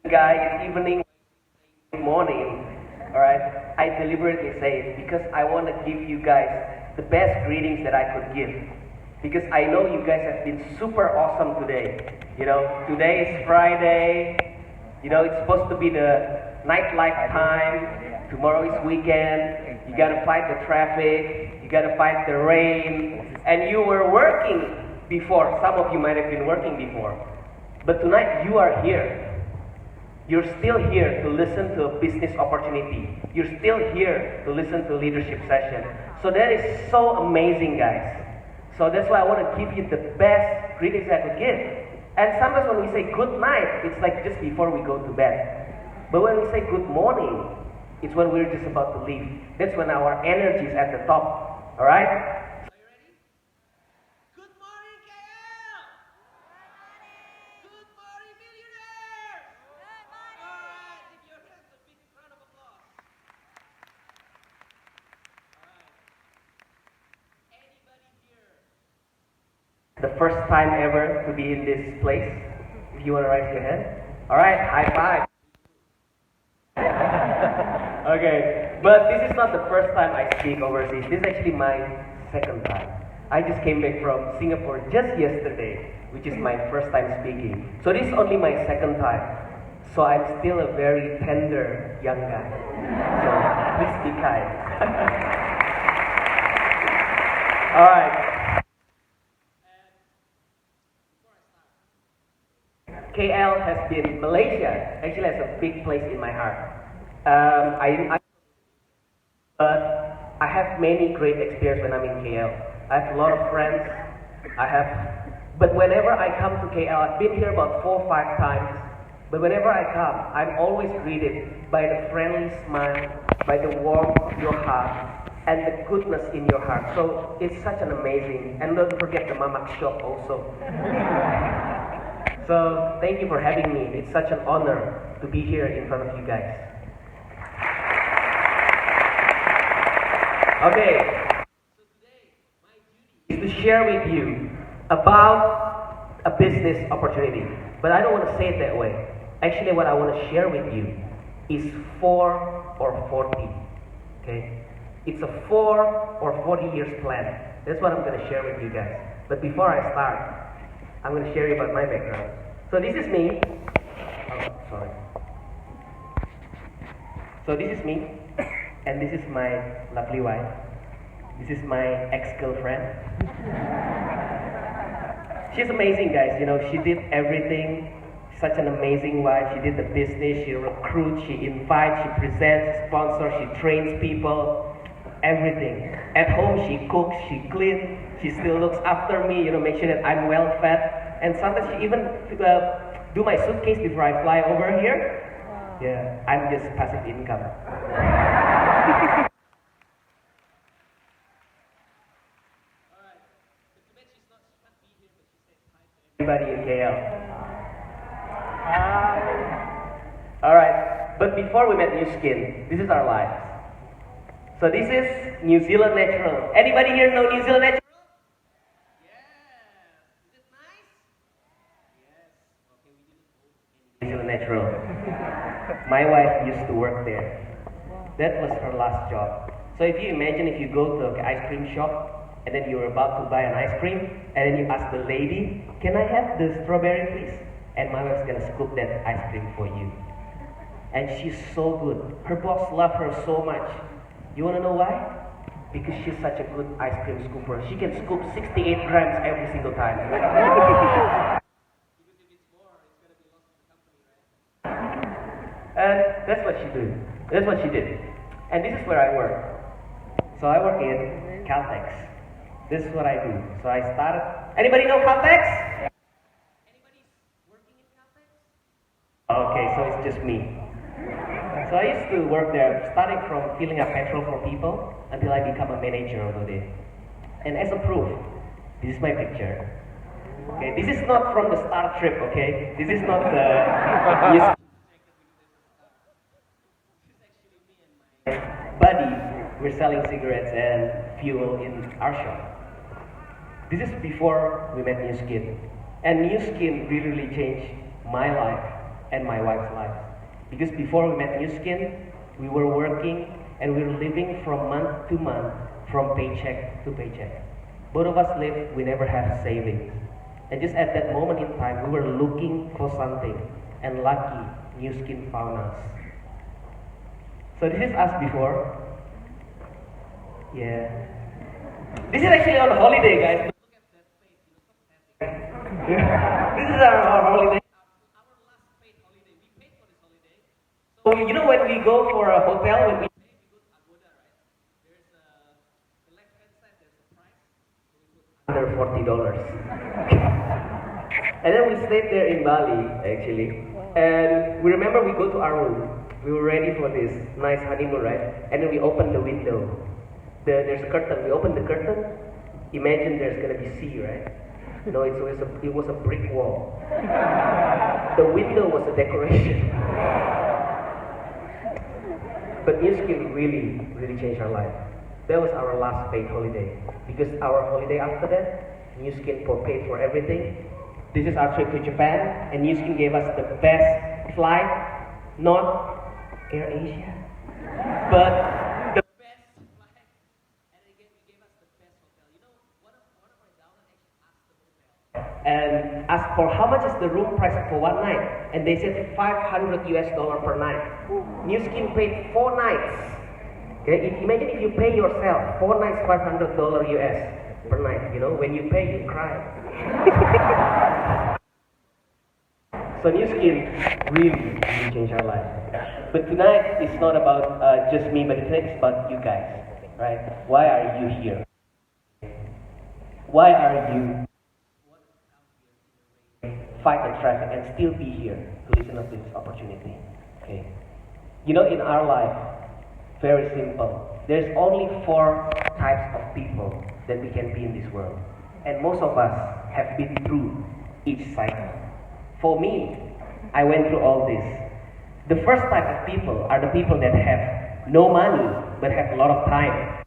guy, it's evening, morning. All right, I deliberately say it because I want to give you guys the best greetings that I could give. Because I know you guys have been super awesome today. Today is Friday. It's supposed to be the nightlife time. Tomorrow is weekend. You gotta fight the traffic. You gotta fight the rain. And you were working before. Some of you might have been working before. But tonight you are here. You're still here to listen to a business opportunity. You're still here to listen to a leadership session. So that is so amazing, guys. So that's why I want to give you the best greetings I could give. And sometimes when we say good night, it's like just before we go to bed. But when we say good morning, it's when we're just about to leave. That's when our energy is at the top. All right? The first time ever to be in this place? If you want to raise your hand. Alright, high five. Okay, but this is not the first time I speak overseas. This is actually my second time. I just came back from Singapore just yesterday, which is my first time speaking. So this is only my second time. So I'm still a very tender young guy. So please be kind. Alright. KL has been, Malaysia actually has a big place in my heart. But I have many great experiences when I'm in KL. I have a lot of friends. But whenever I come to KL, I've been here about 4 or 5 times. But whenever I come, I'm always greeted by the friendly smile, by the warmth of your heart, and the goodness in your heart. So it's such an amazing, and don't forget the mamak shop also. So thank you for having me. It's such an honor to be here in front of you guys. Okay, so today my duty is to share with you about a business opportunity. But I don't want to say it that way. Actually, what I want to share with you is 4 or 40. Okay? It's a 4 or 40 years plan. That's what I'm going to share with you guys. But before I start, I'm going to share you about my background. So this is me. Oh, sorry. So this is me, and this is my lovely wife. This is my ex-girlfriend. She's amazing, guys. She did everything. Such an amazing wife. She did the business. She recruits. She invites. She presents. Sponsors. She trains people. Everything. At home, she cooks. She cleans. She still looks after me, make sure that I'm well fed. And sometimes she even do my suitcase before I fly over here. Wow. Yeah, I'm just passive income. Everybody in KL. Alright, but before we met New Skin, this is our lives. So this is New Zealand Natural. Anybody here know New Zealand Natural? New Zealand Natural. My wife used to work there. That was her last job. So if you imagine if you go to an ice cream shop and then you're about to buy an ice cream and then you ask the lady, can I have the strawberry please? And my wife's gonna scoop that ice cream for you. And she's so good. Her boss loves her so much. You wanna know why? Because she's such a good ice cream scooper. She can scoop 68 grams every single time. And that's what she did. That's what she did. And this is where I work. So I work in Caltex. This is what I do. So I started. Anybody know Caltex? Anybody working in Caltex? Okay, so it's just me. So I used to work there, starting from filling up petrol for people until I become a manager over there. And as a proof, this is my picture. Okay, this is not from the Star Trip. Okay, this is not the. Buddy, we're selling cigarettes and fuel in our shop. This is before we met New Skin. And New Skin really changed my life and my wife's lives. Because before we met New Skin, we were working and we were living from month to month, from paycheck to paycheck. Both of us lived, we never had savings. And just at that moment in time, we were looking for something, and lucky, New Skin found us. So this is us before. Yeah. This is actually on holiday, guys. Look at that face. This is our holiday. Our last paid holiday. We paid for this holiday. So you know when we go for a hotel, when we pay, we go to Agoda, right? There's the left hand side. There's a price. So we put under $40. And then we stayed there in Bali, actually. And we remember we go to our room. We were ready for this nice honeymoon, right? And then we opened the window. There's a curtain. We opened the curtain. Imagine there's gonna be sea, right? No, it was a brick wall. The window was a decoration. But New Skin really, really changed our life. That was our last paid holiday. Because our holiday after that, New Skin paid for everything. This is our trip to Japan, and New Skin gave us the best flight, not Air Asia, but the best flight, and again, he gave us the best hotel. You know, one of my downline actually asked the hotel and asked for how much is the room price for one night, and they said $500 per night. New Skin paid 4 nights. Okay, imagine if you pay yourself 4 nights, $500 per night. You know, when you pay, you cry. So New Skin really changed our life. But tonight it's not about just me, but tonight it's about you guys, right? Why are you here? Why are you fight the traffic and still be here to listen to this opportunity? Okay. You know, in our life, very simple. There's only 4 types of people that we can be in this world. And most of us have been through each cycle. For me, I went through all this. The first type of people are the people that have no money but have a lot of time.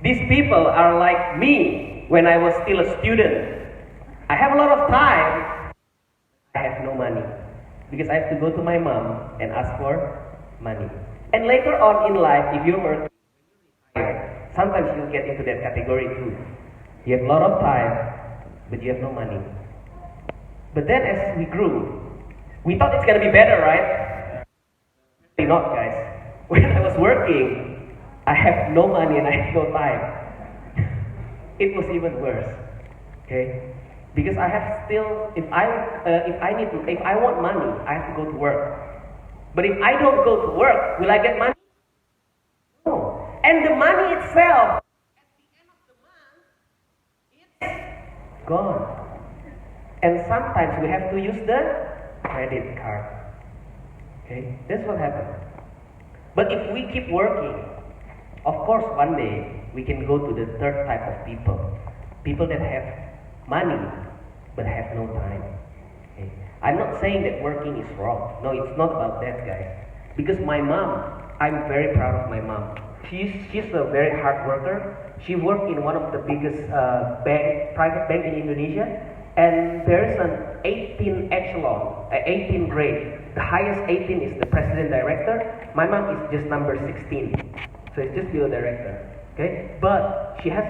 These people are like me when I was still a student. I have a lot of time. I have no money because I have to go to my mom and ask for money. And later on in life, if you're working, sometimes you'll get into that category too. You have a lot of time, but you have no money. But then as we grew, we thought it's gonna be better, right? Really not, guys. When I was working, I have no money and I have no time. It was even worse. Okay? Because I have still, if I want money, I have to go to work. But if I don't go to work, will I get money? No. And the money itself, at the end of the month, it's gone. And sometimes we have to use the credit card. Okay? That's what happens. But if we keep working, of course one day we can go to the third type of people. People that have money but have no time. Okay? I'm not saying that working is wrong. No, it's not about that, guys. Because my mom, I'm very proud of my mom. She's a very hard worker. She worked in one of the biggest private bank in Indonesia. And there's an 18 echelon, 18 grade. The highest 18 is the president director. My mom is just number 16. So it's just below director. Okay? But she has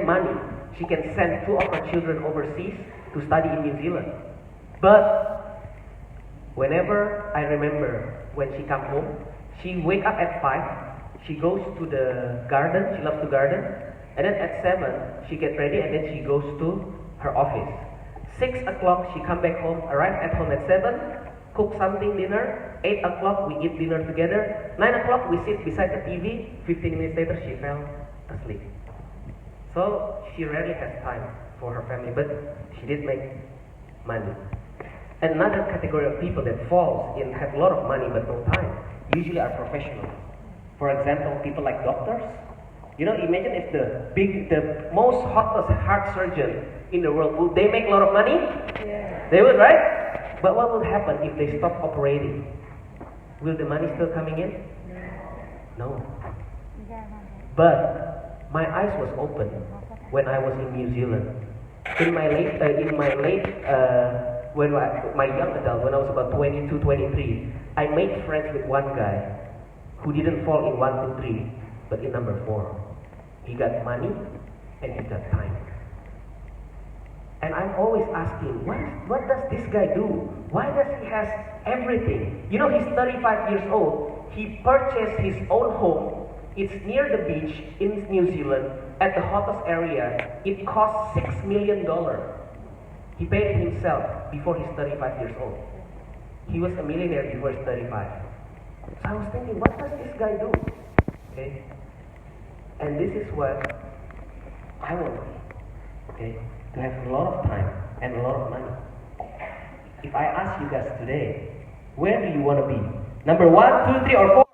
money. She can send 2 of her children overseas to study in New Zealand. But whenever I remember when she come home, she wake up at 5, she goes to the garden, she loves to garden, and then at 7, she gets ready and then she goes to her office. 6 o'clock, she come back home, arrive at home at 7, cook something dinner, 8 o'clock, we eat dinner together, 9 o'clock, we sit beside the TV, 15 minutes later, she fell asleep. So, she rarely has time for her family, but she did make money. Another category of people that falls in have a lot of money but no time, usually are professionals. For example, people like doctors. You know, imagine if the most hottest heart surgeon in the world, will they make a lot of money? Yeah. They would, right? But what will happen if they stop operating? Will the money still coming in? No. But my eyes was open when I was in New Zealand. In my late my young adult, when I was about 22, 23, I made friends with one guy who didn't fall in 1, 2, 3, but in number 4. He got money and he got time. And I'm always asking, what does this guy do? Why does he has everything? You know, he's 35 years old. He purchased his own home. It's near the beach in New Zealand at the hottest area. It cost $6 million. He paid it himself before he's 35 years old. He was a millionaire before he's 35. So I was thinking, what does this guy do? Okay? And this is what I want to be. Okay? To have a lot of time and a lot of money. If I ask you guys today, where do you want to be? Number 1, 2, 3, or 4? 4. Are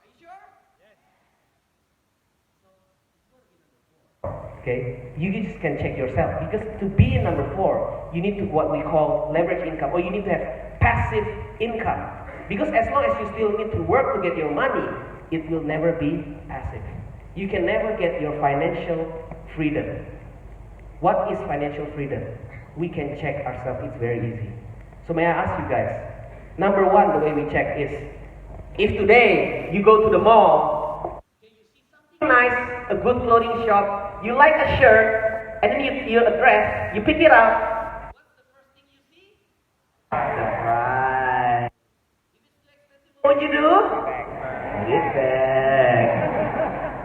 you sure? Yes. Okay? You just can check yourself. Because to be in number 4, you need to what we call leverage income, or you need to have passive income. Because as long as you still need to work to get your money, it will never be passive. You can never get your financial freedom. What is financial freedom? We can check ourselves. It's very easy. So may I ask you guys, number 1, the way we check is, if today you go to the mall, you see something nice, a good clothing shop, you like a shirt, and then you a dress, you pick it up, what's the first thing you see? Surprise. If it's too expensive, what would you do? Put it back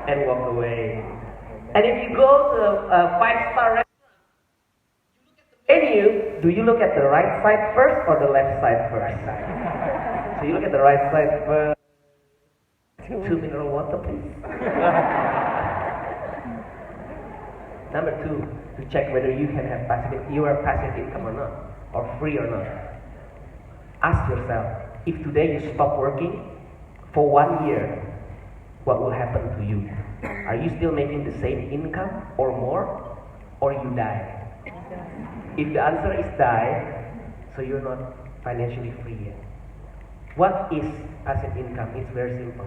and walk away. And if you go to a 5-star restaurant, you look at the menu, do you look at the right side first or the left side first? So you look at the right side first. 2 mineral water, please. Number 2, to check whether you can have you are passive income or not, or free or not. Ask yourself, if today you stop working for 1 year, what will happen to you? Are you still making the same income or more, or you die? If the answer is die, so you're not financially free yet. What is passive income? It's very simple.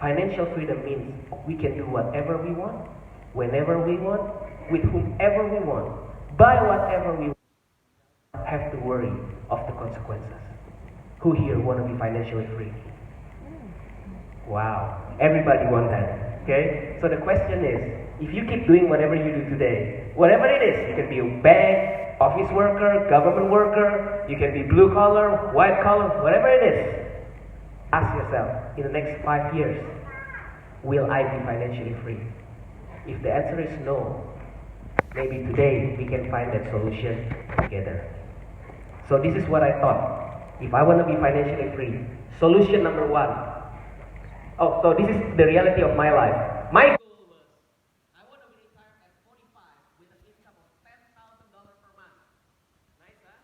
Financial freedom means we can do whatever we want, whenever we want, with whomever we want, buy whatever we want, have to worry of the consequences. Who here want to be financially free? Wow, everybody wants that, okay? So the question is, if you keep doing whatever you do today, whatever it is, you can be a bank, office worker, government worker, you can be blue collar, white collar, whatever it is, ask yourself, in the next 5 years, will I be financially free? If the answer is no, maybe today we can find that solution together. So this is what I thought. If I want to be financially free, solution number 1. Oh, so this is the reality of my life. My goal was, I want to be retired at 45 with an income of $10,000 per month. Nice, huh?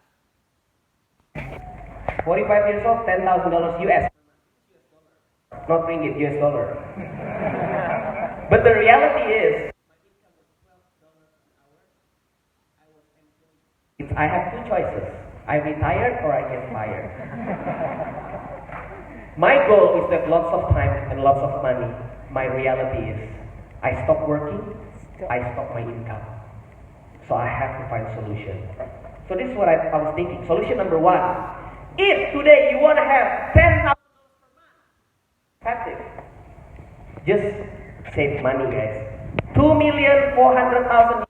45 years old, $10,000 US per month. Not ringgit, US dollar. But the reality is, my income was $12 an hour. I was employed. I have 2 choices. I retired or I get fired. My goal is to have lots of time and lots of money. My reality is, I stop working, I stop my income. So I have to find a solution. So this is what I was thinking. Solution number 1. If today you want to have $10,000 per month, passive, just save money, guys. $2,400,000 US.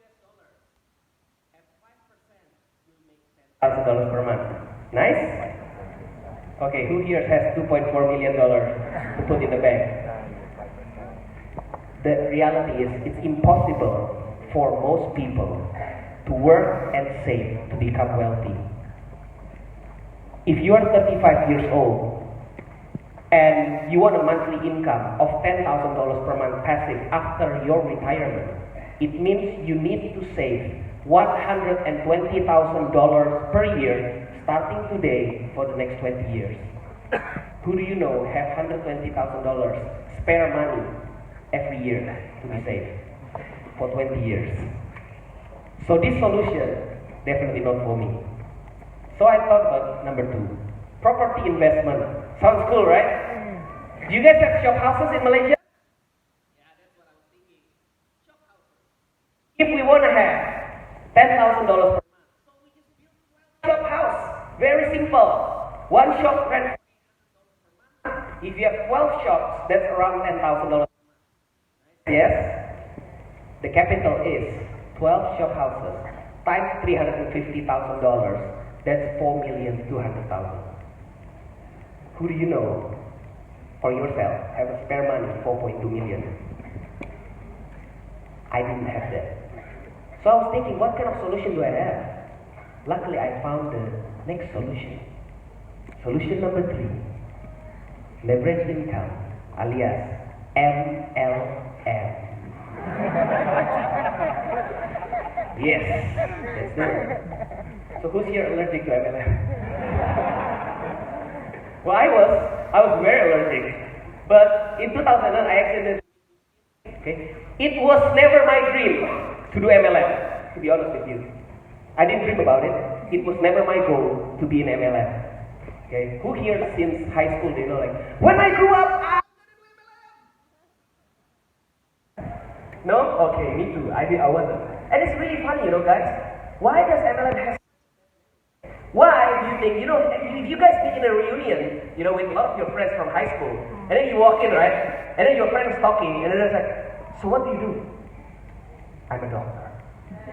At 5%, you'll make $10,000 per month. Nice? Okay, who here has $2.4 million to put in the bank? The reality is, it's impossible for most people to work and save to become wealthy. If you are 35 years old and you want a monthly income of $10,000 per month passive after your retirement, it means you need to save $120,000 per year starting today for the next 20 years. Who do you know have $120,000 spare money every year to be saved for 20 years? So this solution, definitely not for me. So I thought about number 2, property investment. Sounds cool, right? Do you guys have shop houses in Malaysia? Yeah, that's what I was thinking. Shop houses. If we want to have $10,000 per month, so we just very simple. One shop rent. If you have 12 shops, that's around $10,000. Yes? The capital is 12 shop houses times $350,000. That's $4,200,000. Who do you know, or yourself, have a spare money, 4.2 million? I didn't have that. So I was thinking, what kind of solution do I have? Luckily, I found the next solution. Solution number 3. Leverage income, alias MLM. Yes, that's it. So who's here allergic to MLM? Well, I was very allergic. But in 2009, I accidentally. Okay, it was never my dream to do MLM. To be honest with you, I didn't dream about it. It was never my goal to be an MLM. Okay, who here since high school, they know, like, when I grew up, No? Okay, me too. I wasn't. And it's really funny, guys. Why does MLM have... Why do you think, if you guys meet in a reunion, with a lot of your friends from high school, and then you walk in, right? And then your friend is talking, and then it's like, so what do you do? I'm a doctor.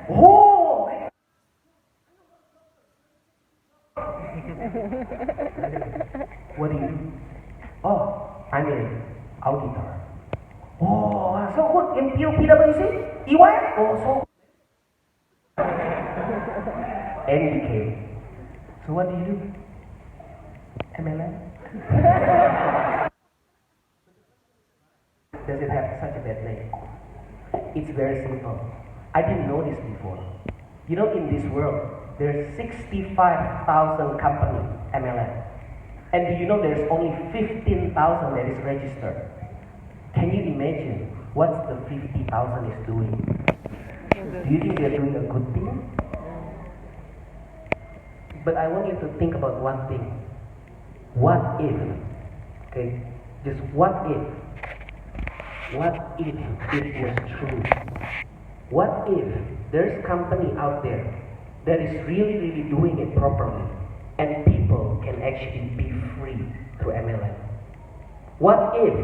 Oh! What do you do? Oh, I'm an auditor. Oh, so what? In PwC? EY? Oh, so... NDK. So what do you do? MLM? Does it have such a bad name? It's very simple. I didn't know this before. In this world, there's 65,000 companies, MLM. And do you know there's only 15,000 that is registered? Can you imagine what the 50,000 is doing? Do you think they're doing a good thing? But I want you to think about one thing. What if? Okay, just what if? What if it was true? What if there's company out there that is really, really doing it properly, and people can actually be free through MLM? What if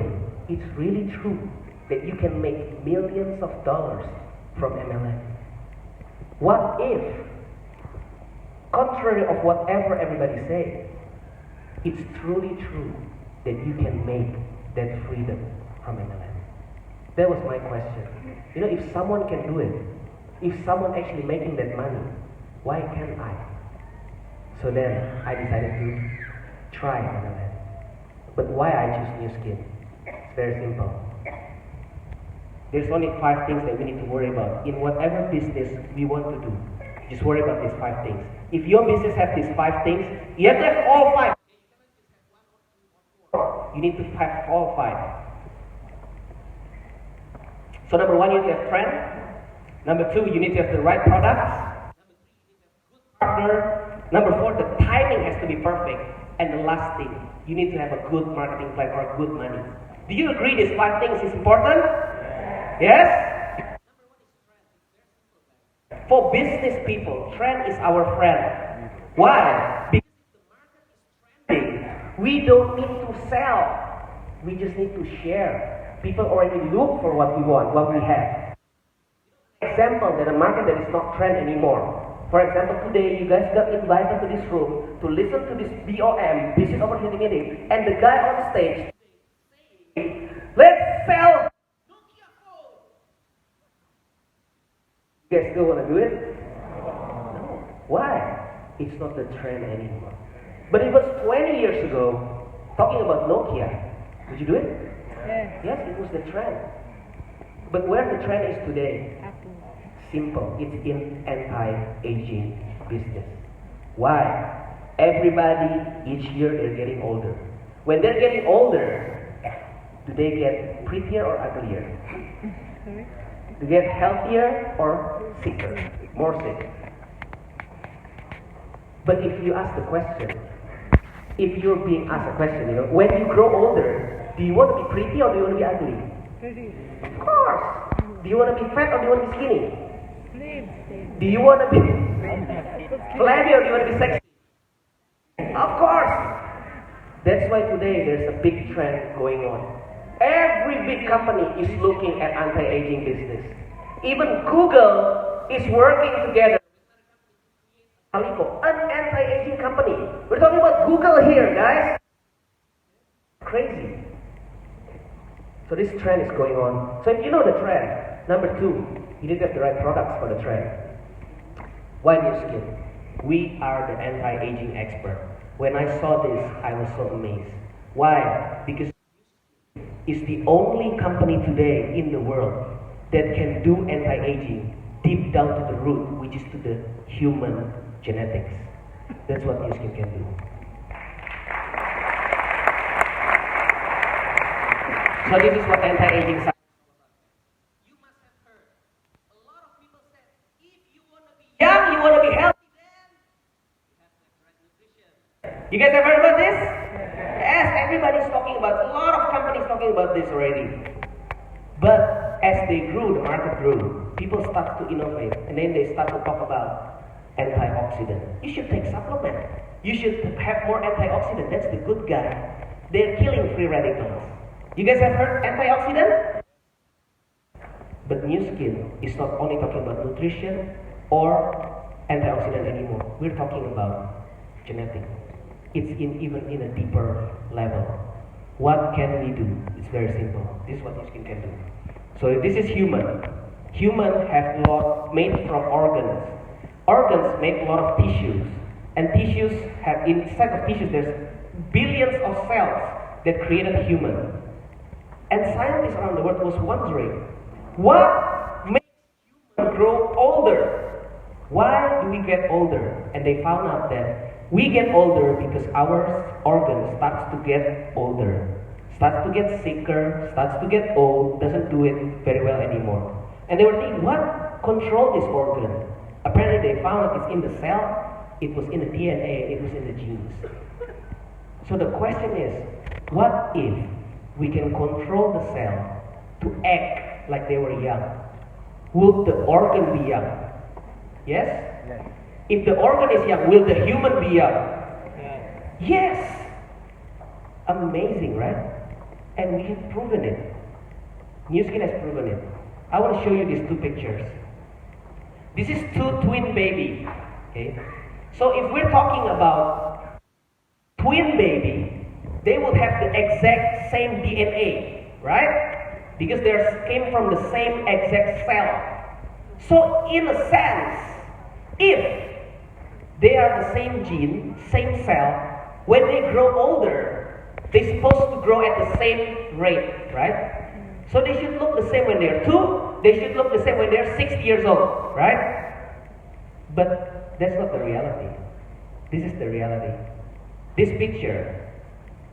it's really true that you can make millions of dollars from MLM? What if, contrary of whatever everybody says, it's truly true that you can make that freedom from MLM? That was my question. If someone can do it, if someone actually making that money, why can't I? So then I decided to try MLM. But why I choose New Skin? It's very simple. There's only 5 things that we need to worry about in whatever business we want to do. Just worry about these 5 things. If your business has these 5 things, you have to have all 5. You need to have all 5. So number 1, you need to have friends. Number 2, you need to have the right products. Partner. Number 4, the timing has to be perfect. And the last thing, you need to have a good marketing plan or good money. Do you agree these 5 things is important? Yes? For business people, trend is our friend. Why? Because the market is trending. We don't need to sell. We just need to share. People already look for what we want, what we have. Example that a market that is not trend anymore. For example, today you guys got invited to this room to listen to this BOM, business opportunity meeting, and the guy on stage saying, let's sell Nokia phone. You guys still want to do it? No. Why? It's not the trend anymore. But it was 20 years ago, talking about Nokia. Would you do it? Yes, it was the trend. But where the trend is today? Simple. It's in anti-aging business. Why? Everybody, each year, they're getting older. When they're getting older, do they get prettier or uglier? Do they get healthier or sicker? More sick. But if you ask the question, if you're being asked a question, when you grow older, do you want to be pretty or do you want to be ugly? Of course. Do you want to be fat or do you want to be skinny? Do you want to be flabby or do you want to be sexy? That's why today there's a big trend going on. Every big company is looking at anti-aging business. Even Google is working together with an anti-aging company. We're talking about Google here, guys. Crazy. So this trend is going on. So if you know the trend, number two, you need to have the right products for the trend. Why new skin? We are the anti-aging expert. When I saw this, I was so amazed. Why? Because it's the only company today in the world that can do anti-aging deep down to the root, which is to the human genetics. That's what new skin can do. So this is what anti-aging science is all about. You must have heard. A lot of people say, if you want to be young, you want to be healthy, then you have to have the right nutrition. You guys have heard about this? Yes, everybody's talking about, a lot of companies talking about this already. But as they grew, the market grew, people start to innovate, and then they start to talk about antioxidant. You should take supplement. You should have more antioxidant. That's the good guy. They're killing free radicals. You guys have heard antioxidant? But new skin is not only talking about nutrition or antioxidant anymore. We're talking about genetics. It's even in a deeper level. What can we do? It's very simple. This is what new skin can do. So this is human. Human have a lot made from organs. Organs make a lot of tissues. And tissues have, inside of tissues, there's billions of cells that created a human. And scientists around the world was wondering, what makes humans grow older? Why do we get older? And they found out that we get older because our organs starts to get older, starts to get sicker, starts to get old, doesn't do it very well anymore. And they were thinking, what controls this organ? Apparently they found out it's in the cell, it was in the DNA, it was in the genes. So the question is, what if we can control the cell to act like they were young? Will the organ be young? Yes? Yes. If the organ is young, will the human be young? Yes. Yes. Amazing, right? And we have proven it. New Skin has proven it. I want to show you these two pictures. This is two twin babies. Okay? So if we're talking about twin baby, they will have the exact same DNA, right? Because they came from the same exact cell. So in a sense, if they are the same gene, same cell, when they grow older, they're supposed to grow at the same rate, right? So they should look the same when they're 2, they should look the same when they're 60 years old, right? But that's not the reality. This is the reality. This picture,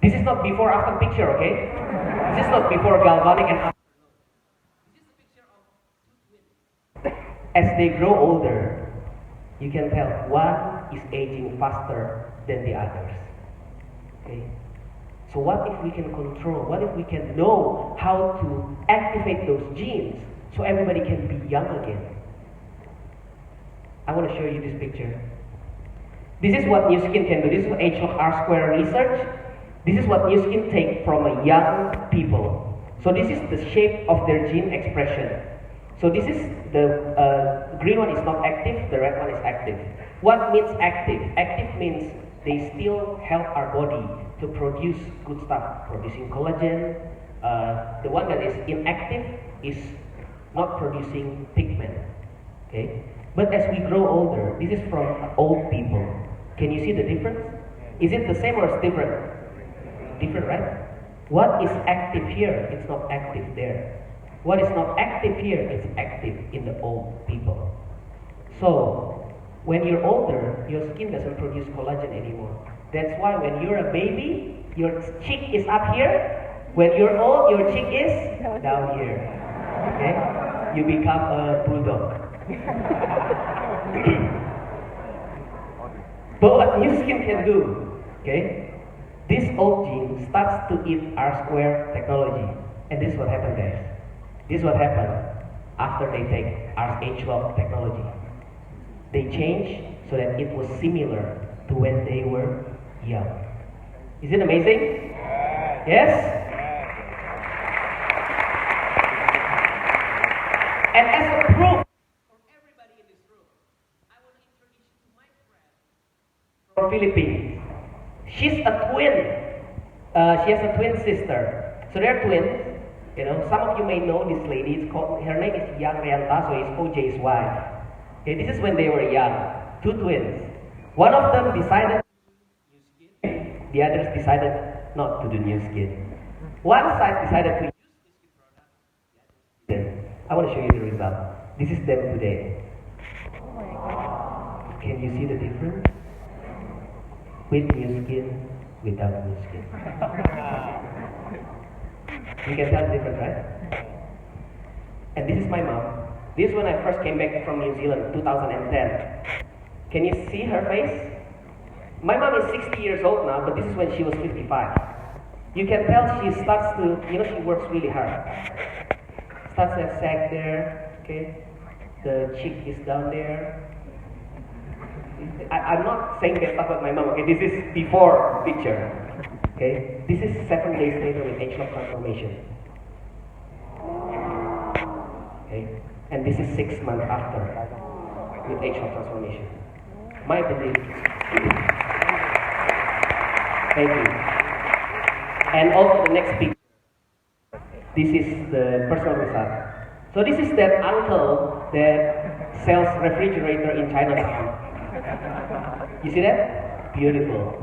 this is not before after picture, okay? This is not before galvanic and after. This is a picture of two twins. As they grow older, you can tell one is aging faster than the others. Okay? So what if we can control, what if we can know how to activate those genes so everybody can be young again? I want to show you this picture. This is what new skin can do. This is H log R square research. This is what new skin take from a young people. So this is the shape of their gene expression. So this is the green one is not active, the red one is active. What means active? Active means they still help our body to produce good stuff, producing collagen. The one that is inactive is not producing pigment. Okay? But as we grow older, this is from old people. Can you see the difference? Is it the same or it's different? Different, right? What is active here? It's not active there. What is not active here? It's active in the old people. So, when you're older, your skin doesn't produce collagen anymore. That's why when you're a baby, your cheek is up here. When you're old, your cheek is down here. Okay? You become a bulldog. But what new skin can do, okay? This old gene starts to eat R square technology. And this is what happened, guys. This is what happened after they take RH12 technology. They changed so that it was similar to when they were young. Is it amazing? Yes? And as a proof for everybody in this room, I want to introduce you to my friend from Philippines. She's a twin. She has a twin sister. So they're twins. You know, some of you may know this lady. Her name is Yang Rianta, so it's OJ's wife. Okay, this is when they were young. Two twins. One of them decided to do new skin. The others decided not to do new skin. One side decided to use new skin product. Then I want to show you the result. This is them today. Can you see the difference? With new skin, without new skin. You can tell the difference, right? And this is my mom. This is when I first came back from New Zealand, 2010. Can you see her face? My mom is 60 years old now, but this is when she was 55. You can tell she starts to, she works really hard. Starts to have sag there, okay? The cheek is down there. I'm not saying that stuff about my mom, okay? This is before picture, okay? This is 7 days later with age lock transformation. Okay? And this is 6 months after with age lock transformation. My belief. Thank you. And also the next picture. This is the personal result. So this is that uncle that sells refrigerator in Chinatown. You see that? Beautiful.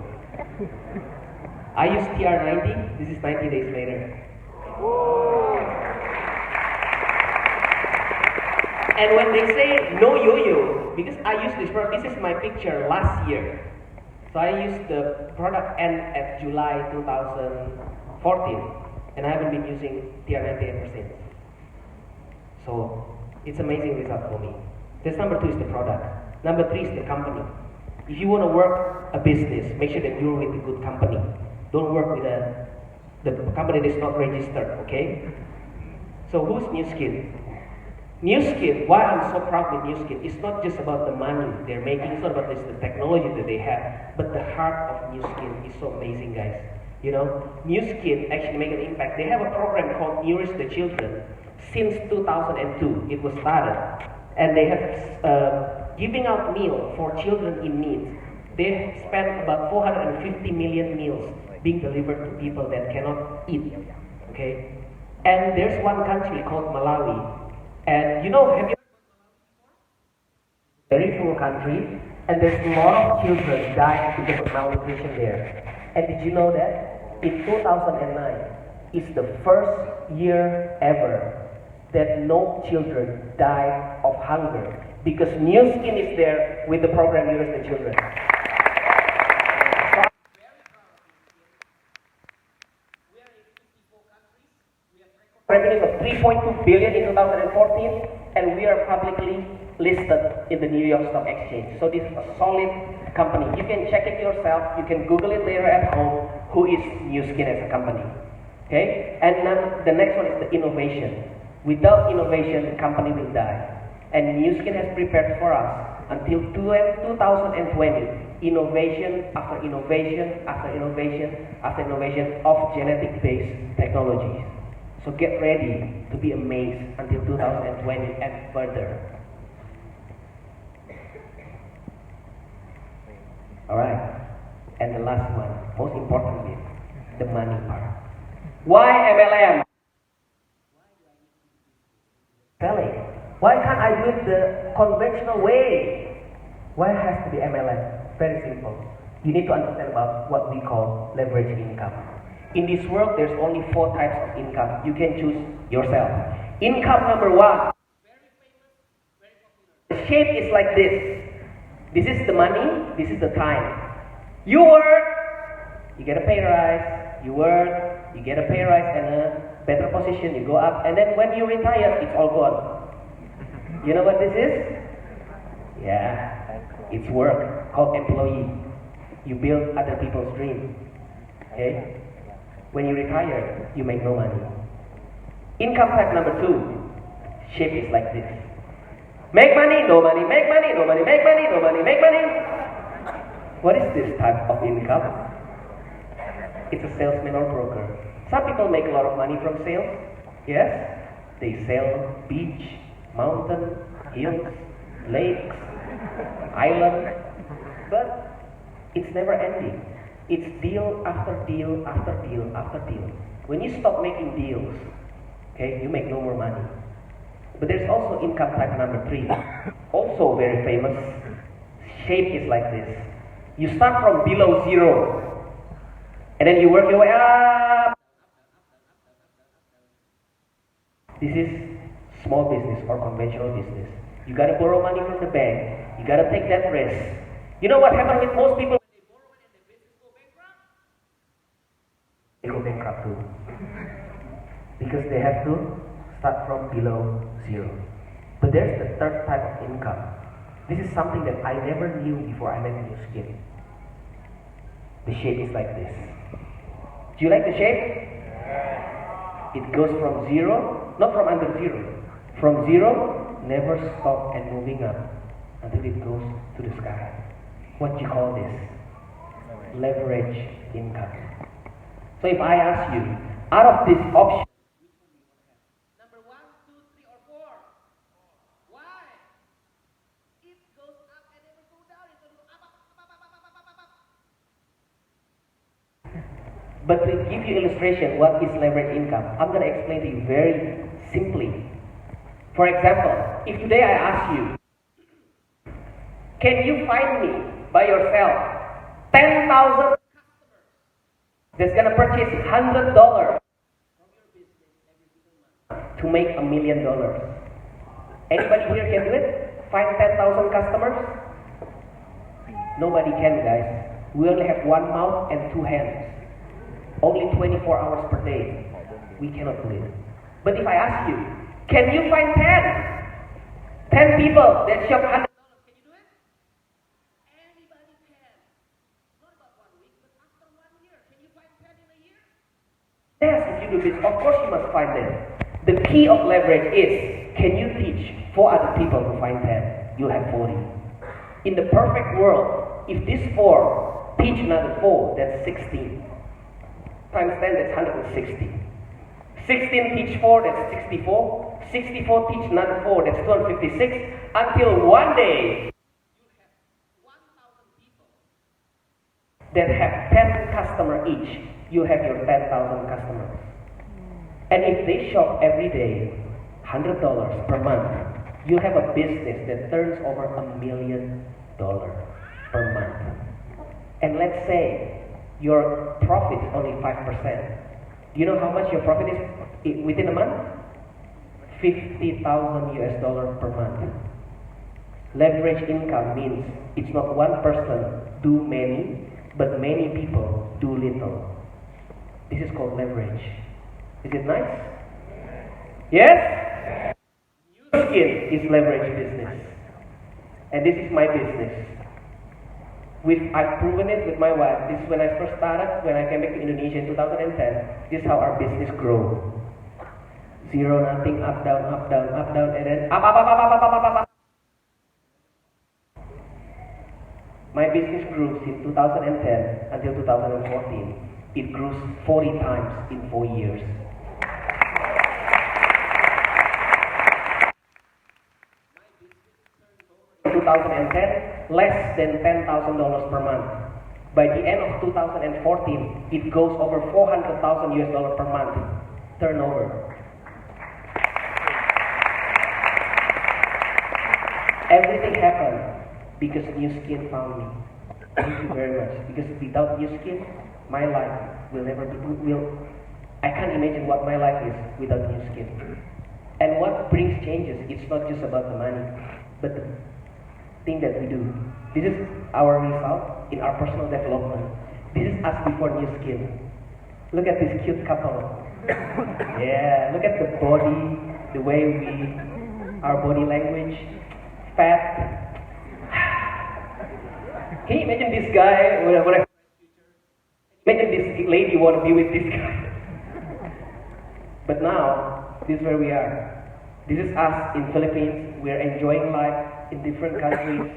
I use TR90. This is 90 days later. And when they say no yo-yo, because I used this product, this is my picture last year. So I used the product end at July 2014, and I haven't been using TR90 ever since. So it's amazing result for me. That's number 2 is the product. Number 3 is the company. If you want to work a business, make sure that you're with a good company. Don't work with the company that's not registered, okay? So who's New Skin? New Skin, why I'm so proud with New Skin, it's not just about the money they're making, it's not about this, the technology that they have, but the heart of New Skin is so amazing, guys. You know, New Skin actually make an impact. They have a program called Nourish the Children. Since 2002, it was started. And they have giving out meal for children in need. They spend about 450 million meals being delivered to people that cannot eat, okay? And there's one country called Malawi. And have you heard of Malawi before? Very poor country, and there's a lot of children dying because of malnutrition there. And did you know that? In 2009, it's the first year ever that no children died of hunger because New Skin is there with the program Nourish the Children. Revenues of 3.2 billion in 2014, and we are publicly listed in the New York Stock Exchange. So this is a solid company. You can check it yourself. You can Google it later at home. Who is New Skin as a company? Okay. And then the next one is the innovation. Without innovation, the company will die. And New Skin has prepared for us until 2020. Innovation after innovation after innovation after innovation of genetic-based technologies. So get ready to be amazed until 2020 and further. Alright. And the last one, most importantly, the money part. Why MLM? Selling. Why can't I do it the conventional way? Why it has to be MLM? Very simple. You need to understand about what we call leverage income. In this world, there's only 4 types of income. You can choose yourself. Income number 1. Very famous, very popular. The shape is like this. This is the money, this is the time. You work, you get a pay rise. You work, you get a pay rise and a better position, you go up. And then when you retire, it's all gone. You know what this is? Yeah, it's work, called employee. You build other people's dreams. Okay? When you retire, you make no money. Income type number 2, shape is like this. Make money, no money, make money, no money, make money, no money, make money. What is this type of income? it's a salesman or broker. Some people make a lot of money from sales. Yes, they sell beach, mountain, hills, lakes, island, but it's never ending. It's deal after deal after deal after deal. When you stop making deals, okay, you make no more money. But there's also income type number 3, also very famous. Shape is like this. You start from below zero, and then you work your way up. This is small business or conventional business. You gotta borrow money from the bank. You gotta take that risk. You know what happens with most people? They go bankrupt too. Because they have to start from below zero. But there's the third type of income. This is something that I never knew before I met New Skin. The shape is like this. Do you like the shape? It goes from zero, not from under zero. From zero, never stop and moving up until it goes to the sky. What do you call this? Leverage income. So if I ask you, out of this option, number 1, 2, 3, or 4, why? It goes up and never go down. It goes up, up, up, up, up, up, up, up, up. But to give you illustration, what is leverage income? I'm going to explain to you very simply. For example, if today I ask you, can you find me by yourself 10,000 customers that's going to purchase $100 from your business every single month to make $1 million? Anybody here can do it? Find 10,000 customers? Nobody can, guys. We only have one mouth and two hands. Only 24 hours per day. We cannot do it. But if I ask you, can you find 10 people that shop $100? Can you do it? Anybody can. Not about 1 week, but after 1 year. Can you find 10 in a year? Yes, if you do this, of course you must find them. The key of leverage is, can you teach 4 other people to find 10? You have 40. In the perfect world, if these 4 teach another 4, that's 16. Times 10, that's 160. 16 teach 4, that's 64. 64 teach another 4, that's 256. Until one day, you have 1,000 people that have 10 customers each. You have your 10,000 customers. And if they shop every day, $100 per month, you have a business that turns over $1 million per month. And let's say your profit is only 5%. Do you know how much your profit is within a month? $50,000 per month. Leverage income means it's not one person do many, but many people do little. This is called leverage. Is it nice? Yes? New Skin is leverage business. And this is my business. I've proven it with my wife. This is when I first started, when I came back to Indonesia in 2010. This is how our business grew. 0, nothing, up, down, and then up, up, up, up, up, up, up, up. My business grew since 2010 until 2014. It grew 40 times in 4 years. In 2010, less than $10,000 per month. By the end of 2014, it goes over $400,000 per month turnover. Everything happened because New Skin found me. Thank you very much. Because without New Skin, my life will never be. I can't imagine what my life is without New Skin. And what brings changes? It's not just about the money, but the thing that we do. This is our result in our personal development. This is us before New Skin. Look at this cute couple. Yeah, look at the body, the way our body language, fat. Can you imagine this guy? Imagine this lady want to be with this guy. But now, this is where we are. This is us in Philippines. We're enjoying life in different countries,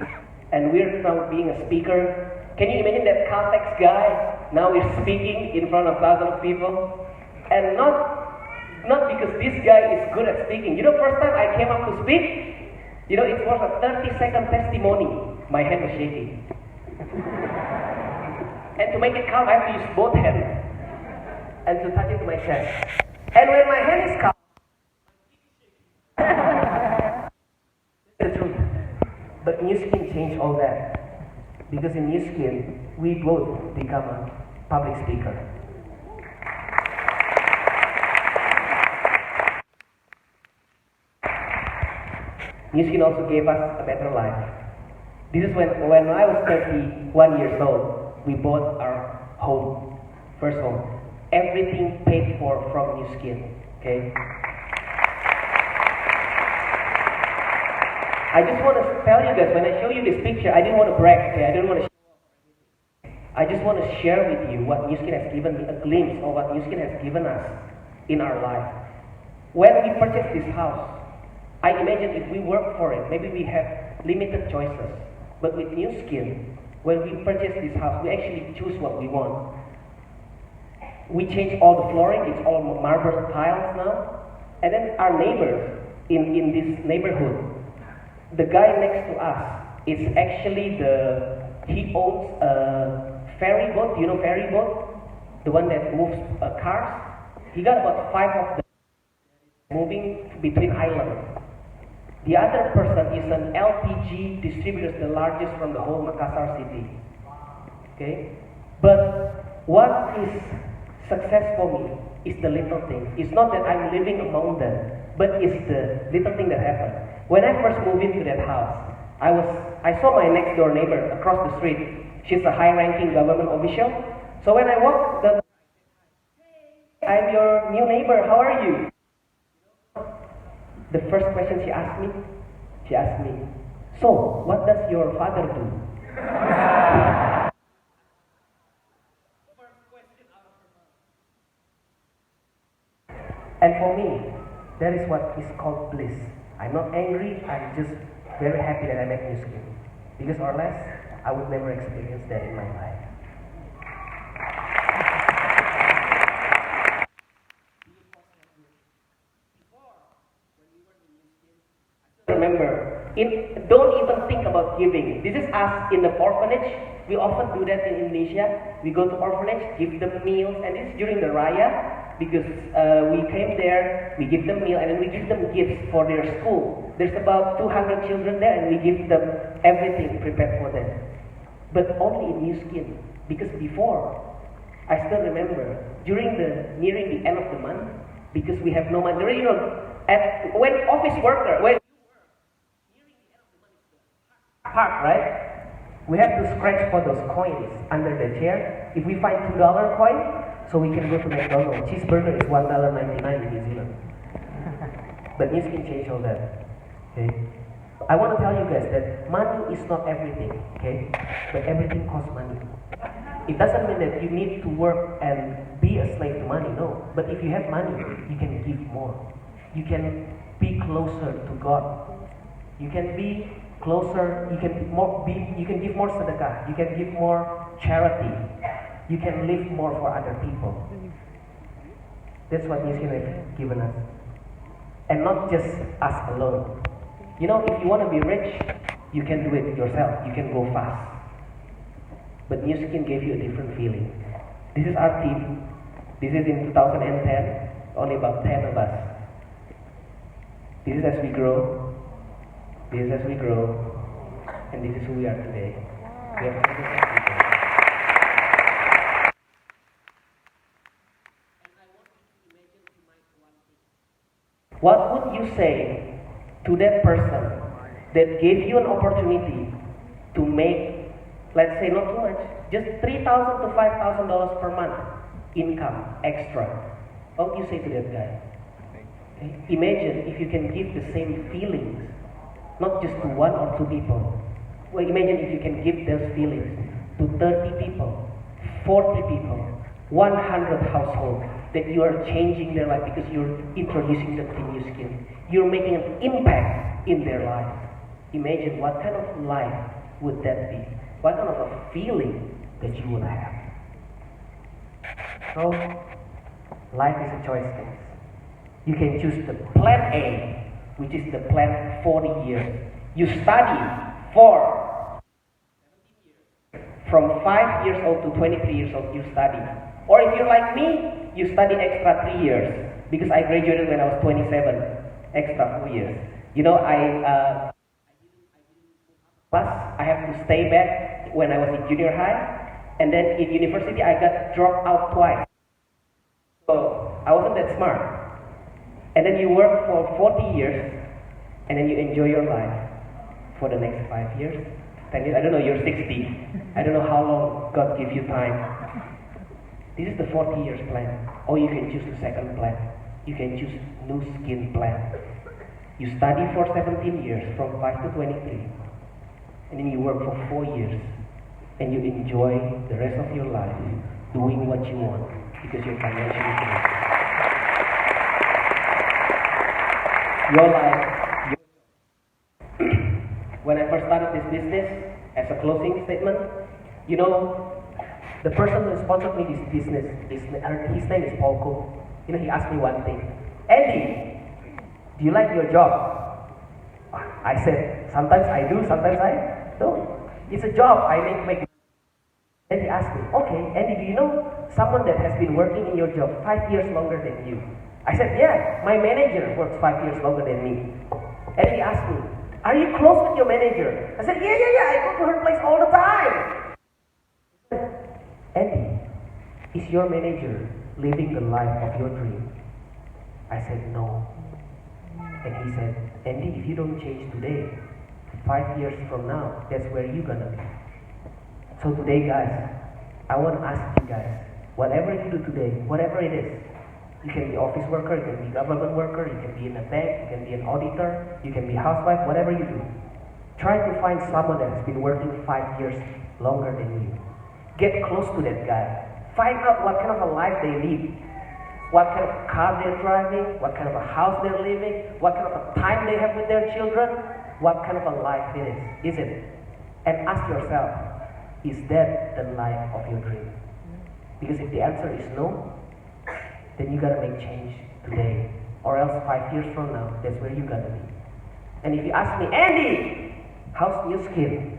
and we're now being a speaker. Can you imagine that Caltex guy Now we're speaking in front of thousands of people, and not because this guy is good at speaking. You know, first time I came up to speak, you know, it was a 30-second testimony. My hand was shaking. And to make it calm, I have to use both hands and to touch it to my chest. And when my hand is calm, the truth. But New Skin changed all that. Because in New Skin, we both become a public speaker. New Skin also gave us a better life. This is when I was 31 years old, we bought our home, first home. Everything paid for from New Skin, okay? I just want to tell you guys, when I show you this picture, I didn't want to brag, okay? I didn't want to I just want to share with you what New Skin has given me, a glimpse of what New Skin has given us in our life. When we purchased this house, I imagine if we work for it, maybe we have limited choices. But with New Skin, when we purchase this house, we actually choose what we want. We change all the flooring, it's all marble tiles now. And then our neighbors in this neighborhood, the guy next to us is actually he owns a ferry boat. Do you know ferry boat? The one that moves cars. He got about 5 of them moving between islands. The other person is an LPG distributor, the largest from the whole Makassar city. Okay? But what is success for me is the little thing. It's not that I'm living among them, but it's the little thing that happened. When I first moved into that house, I saw my next door neighbor across the street. She's a high-ranking government official. So when I walked, I'm your new neighbor, how are you? The first question she asked me, so what does your father do? And for me, that is what is called bliss. I'm not angry, I'm just very happy that I met New Skin. Because or less, I would never experience that in my life. Remember, don't even think about giving. This is us in the orphanage. We often do that in Indonesia. We go to orphanage, give them meals, and this is during the Raya. Because we came there, we give them meal, and then we give them gifts for their school. There's about 200 children there, and we give them everything prepared for them. But only in New Skin. Because before, I still remember, nearing the end of the month, because we have no money. You know, when office worker, when nearing the end of the month, park, right? We have to scratch for those coins under the chair. If we find $2 coin, so we can go to McDonald's. Cheeseburger is $1.99 in New Zealand. But New Skin changed all that. Okay? I want to tell you guys that money is not everything, okay? But everything costs money. It doesn't mean that you need to work and be a slave to money, no. But if you have money, you can give more. You can be closer to God. You can be closer, you can give more sedekah, you can give more charity. You can live more for other people. That's what New Skin has given us. And not just us alone. You know, if you want to be rich, you can do it yourself. You can go fast. But New Skin gave you a different feeling. This is our team. This is in 2010. Only about 10 of us. This is as we grow. This is as we grow. And this is who we are today. We have what would you say to that person that gave you an opportunity to make, let's say not too much, just $3,000 to $5,000 per month income extra? What would you say to that guy? Okay? Imagine if you can give the same feelings, not just to 1 or 2 people. Well, imagine if you can give those feelings to 30 people, 40 people, 100 households, that you are changing their life because you're introducing them to New Skin. You're making an impact in their life. Imagine what kind of life would that be? What kind of a feeling that you would have? So, life is a choice, guys. You can choose the plan A, which is the plan 40 years. You study for from 5 years old to 23 years old, you study. Or if you're like me, you study extra 3 years, because I graduated when I was 27, extra 4 years. You know, I have to stay back when I was in junior high, and then in university I got dropped out twice. So I wasn't that smart. And then you work for 40 years, and then you enjoy your life for the next 5 years, 10 years. I don't know, you're 60. I don't know how long God gives you time. This is the 40 years plan. Or you can choose the second plan. You can choose new skin plan. You study for 17 years, from 5 to 23. And then you work for 4 years, and you enjoy the rest of your life doing what you want because you're financially free. Your life. When I first started this business, as a closing statement, you know, the person who sponsored me this business, his name is Paul. You know, he asked me one thing: Andy, do you like your job? I said, sometimes I do, sometimes I don't. It's a job, I make. Then he asked me, okay, Andy, do you know someone that has been working in your job 5 years longer than you? I said, yeah, my manager works 5 years longer than me. And he asked me, are you close with your manager? I said, yeah, I go to her place all the time. Andy, is your manager living the life of your dream? I said, no. And he said, Andy, if you don't change today, 5 years from now, that's where you're gonna be. So today, guys, I want to ask you guys, whatever you do today, whatever it is, you can be office worker, you can be government worker, you can be in a bank, you can be an auditor, you can be housewife, whatever you do. Try to find someone that has been working 5 years longer than you. Get close to that guy. Find out what kind of a life they live. What kind of car they're driving, what kind of a house they're living, what kind of a time they have with their children, what kind of a life it is it? And ask yourself, is that the life of your dream? Because if the answer is no, then you gotta make change today, or else 5 years from now, that's where you gotta be. And if you ask me, Andy, how's your skin?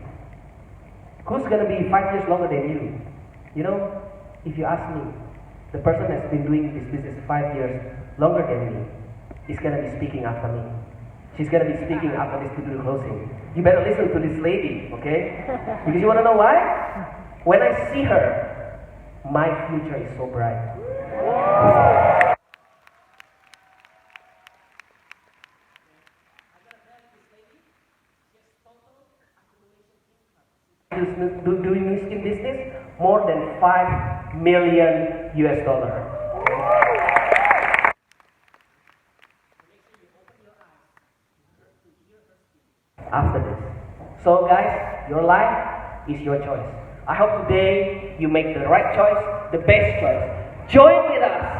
Who's gonna be 5 years longer than you? You know, if you ask me, the person that's been doing this business 5 years longer than me is gonna be speaking after me. She's gonna be speaking after this studio closing. You better listen to this lady, okay? Because you wanna know why? When I see her, my future is so bright. Doing new skin business, more than $5 million US. After this. So guys, your life is your choice. I hope today you make the right choice, the best choice. Join with us